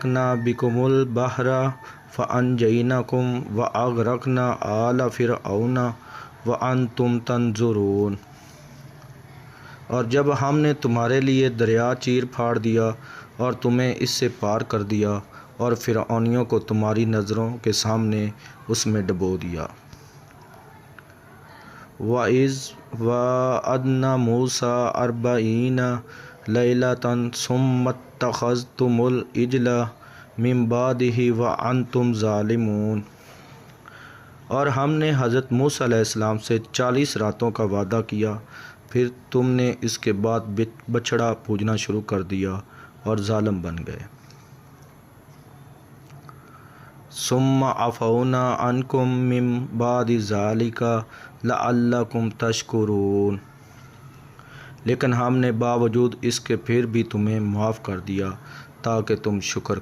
نا بکمل بحر فانجیناکم واغرقنا آل فرعون وانتم تنظرون۔ اور جب ہم نے تمہارے لیے دریا چیر پھاڑ دیا اور تمہیں اس سے پار کر دیا اور فرعونیوں کو تمہاری نظروں کے سامنے اس میں ڈبو دیا۔ وَإِذْ وَعَدْنَا مُوسَىٰ 40 لَيْلَةً ثُمَّ اتَّخَذْتُمُ الْعِجْلَ مِن بَعْدِهِ وَأَنْتُمْ ظَالِمُونَ۔ اور ہم نے حضرت موسیٰ علیہ السلام سے 40 راتوں کا وعدہ کیا، پھر تم نے اس کے بعد بچھڑا پوجنا شروع کر دیا اور ظالم بن گئے۔ ثُمَّ عَفَوْنَا عَنْكُم مِّن بَعْدِ ذَلِكَ لَعَلَّكُمْ تَشْكُرُونَ۔ لیکن ہم نے باوجود اس کے پھر بھی تمہیں معاف کر دیا تاکہ تم شکر کرو۔